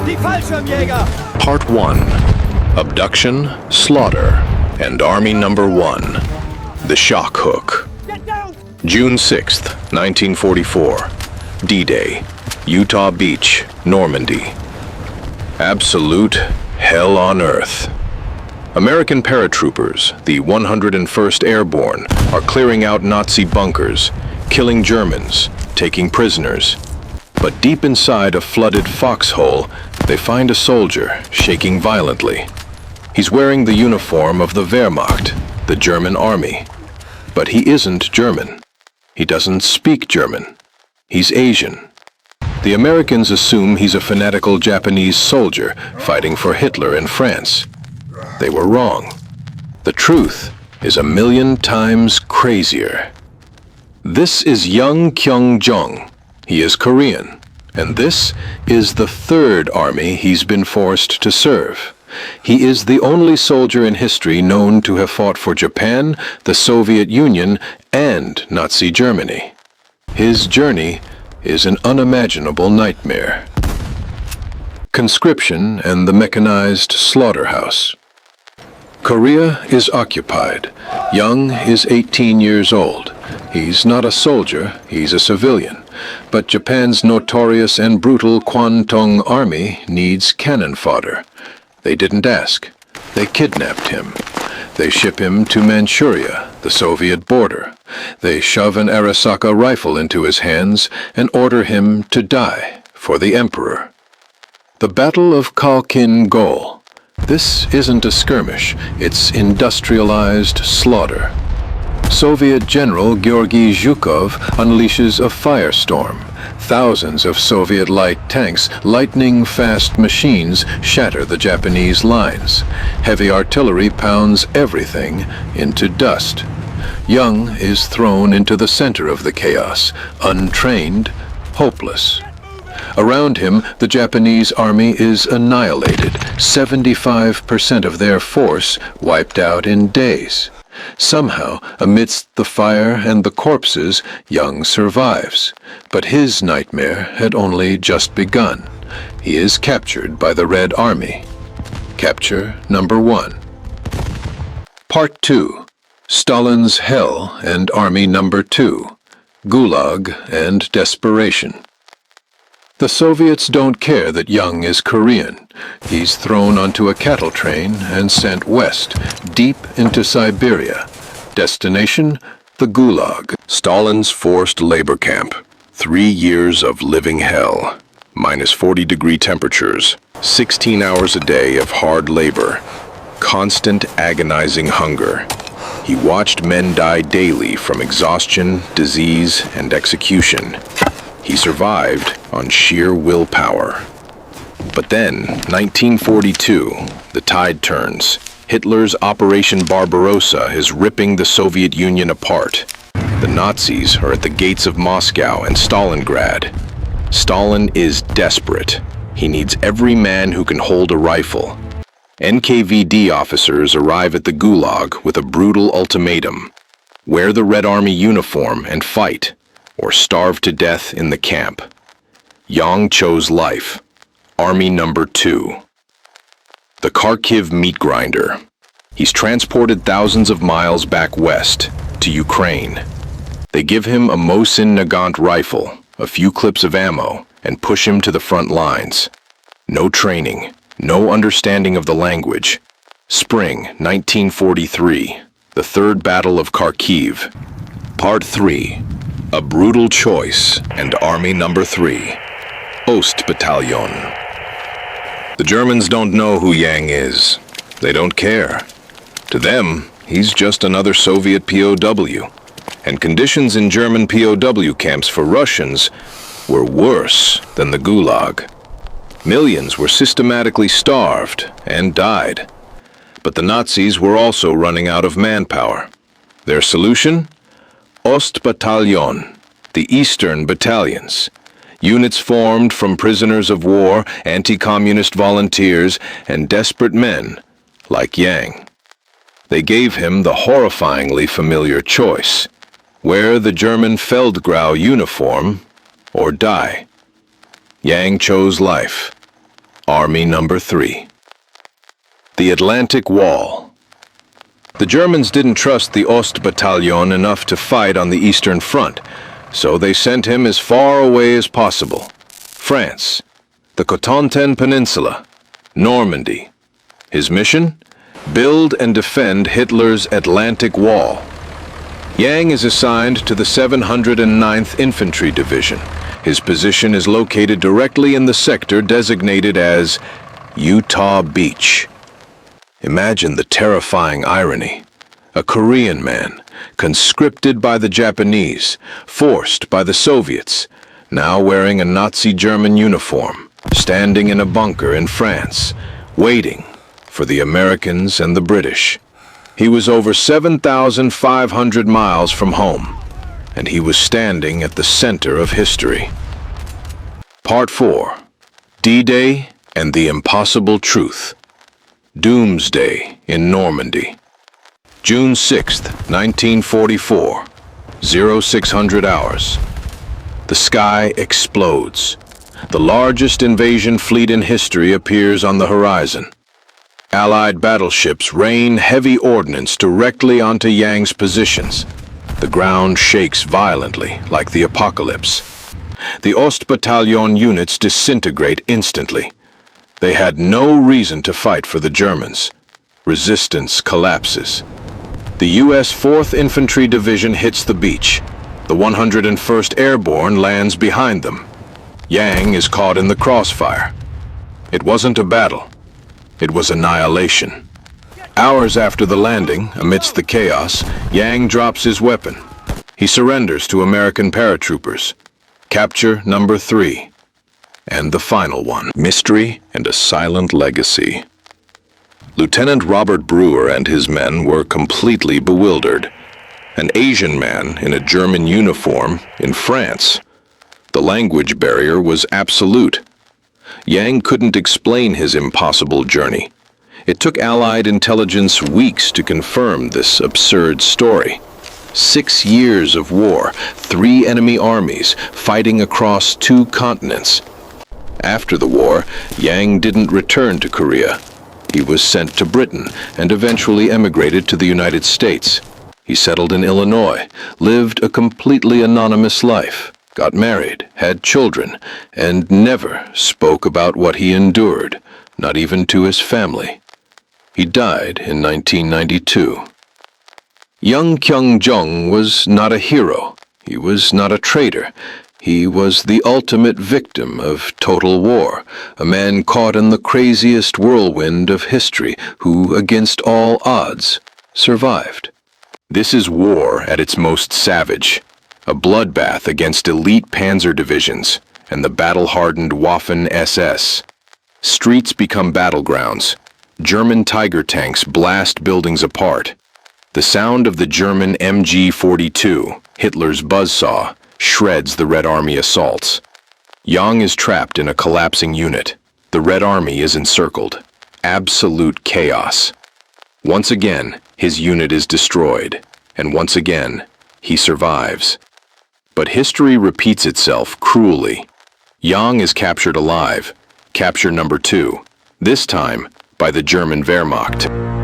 Die Fallschirmjäger! Part 1. Abduction, Slaughter, and Army Number 1. The Shock Hook. June 6th, 1944. D-Day. Utah Beach, Normandy. Absolute hell on earth. American paratroopers, the 101st Airborne, are clearing out Nazi bunkers, killing Germans, taking prisoners. But deep inside a flooded foxhole, they find a soldier shaking violently. He's wearing the uniform of the Wehrmacht, the German army. But he isn't German. He doesn't speak German. He's Asian. The Americans assume he's a fanatical Japanese soldier fighting for Hitler in France. They were wrong. The truth is 1,000,000 times crazier. This is Young Kyung-jong. He is Korean, and this is the 3rd Army he's been forced to serve. He is the only soldier in history known to have fought for Japan, the Soviet Union, and Nazi Germany. His journey is an unimaginable nightmare. Conscription and the mechanized slaughterhouse. Korea is occupied. Young is 18 years old. He's not a soldier, he's a civilian. But Japan's notorious and brutal Kwantung Army needs cannon fodder. They didn't ask. They kidnapped him. They ship him to Manchuria, the Soviet border. They shove an Arisaka rifle into his hands and order him to die for the emperor. The Battle of Khalkhin-Gol. This isn't a skirmish, it's industrialized slaughter. Soviet General Georgy Zhukov unleashes a firestorm. Thousands of Soviet light tanks, lightning-fast machines shatter the Japanese lines. Heavy artillery pounds everything into dust. Young is thrown into the center of the chaos, untrained, hopeless. Around him, the Japanese army is annihilated, 75% of their force wiped out in days. Somehow, amidst the fire and the corpses, Young survives. But his nightmare had only just begun. He is captured by the Red Army. Capture number 1. Part 2. Stalin's Hell and Army Number 2. Gulag and Desperation. The Soviets don't care that Young is Korean. He's thrown onto a cattle train and sent west, deep into Siberia. Destination, the Gulag. Stalin's forced labor camp. 3 years of living hell. Minus 40-degree temperatures. 16 hours a day of hard labor. Constant agonizing hunger. He watched men die daily from exhaustion, disease, and execution. He survived on sheer willpower. But then, 1942, the tide turns. Hitler's Operation Barbarossa is ripping the Soviet Union apart. The Nazis are at the gates of Moscow and Stalingrad. Stalin is desperate. He needs every man who can hold a rifle. NKVD officers arrive at the Gulag with a brutal ultimatum. Wear the Red Army uniform and fight, or starve to death in the camp. Young chose life. Army Number 2. The Kharkiv meat grinder. He's transported thousands of miles back west, to Ukraine. They give him a Mosin Nagant rifle, a few clips of ammo, and push him to the front lines. No training, no understanding of the language. Spring 1943, the 3rd Battle of Kharkiv. Part 3. A Brutal Choice and Army Number 3. Ostbataillon. The Germans don't know who Yang is. They don't care. To them, he's just another Soviet POW. And conditions in German POW camps for Russians were worse than the Gulag. Millions were systematically starved and died. But the Nazis were also running out of manpower. Their solution? Ostbataillon, the Eastern Battalions. Units formed from prisoners of war, anti-communist volunteers, and desperate men like Yang. They gave him the horrifyingly familiar choice: wear the German Feldgrau uniform or die. Yang chose life. Army Number 3. The Atlantic Wall. The Germans didn't trust the Ostbataillon enough to fight on the Eastern Front, so they sent him as far away as possible. France, the Cotentin Peninsula, Normandy. His mission? Build and defend Hitler's Atlantic Wall. Yang is assigned to the 709th Infantry Division. His position is located directly in the sector designated as Utah Beach. Imagine the terrifying irony. A Korean man, conscripted by the Japanese, forced by the Soviets, now wearing a Nazi German uniform, standing in a bunker in France, waiting for the Americans and the British. He was over 7,500 miles from home, and he was standing at the center of history. Part 4. D-Day and the Impossible Truth. Doomsday in Normandy. June 6, 1944, 0600 hours. The sky explodes. The largest invasion fleet in history appears on the horizon. Allied battleships rain heavy ordnance directly onto Yang's positions. The ground shakes violently, like the apocalypse. The Ostbataillon units disintegrate instantly. They had no reason to fight for the Germans. Resistance collapses. The U.S. 4th Infantry Division hits the beach. The 101st Airborne lands behind them. Yang is caught in the crossfire. It wasn't a battle. It was annihilation. Hours after the landing, amidst the chaos, Yang drops his weapon. He surrenders to American paratroopers. Capture number 3. And the final one. Mystery and a silent legacy. Lieutenant Robert Brewer and his men were completely bewildered. An Asian man in a German uniform in France. The language barrier was absolute. Yang couldn't explain his impossible journey. It took Allied intelligence weeks to confirm this absurd story. 6 years of war, 3 enemy armies fighting across 2 continents. After the war, Yang didn't return to Korea. He was sent to Britain and eventually emigrated to the United States. He settled in Illinois, lived a completely anonymous life, got married, had children, and never spoke about what he endured, not even to his family. He died in 1992. Young Kyung-jung was not a hero. He was not a traitor. He was the ultimate victim of total war, a man caught in the craziest whirlwind of history who, against all odds, survived. This is war at its most savage, a bloodbath against elite panzer divisions and the battle-hardened Waffen SS. Streets become battlegrounds. German Tiger tanks blast buildings apart. The sound of the German MG-42, Hitler's buzzsaw, shreds the Red Army assaults. Yang is trapped in a collapsing unit. The Red Army is encircled. Absolute chaos. Once again, his unit is destroyed, and once again, he survives. But history repeats itself cruelly. Yang is captured alive, capture number 2, this time by the German Wehrmacht.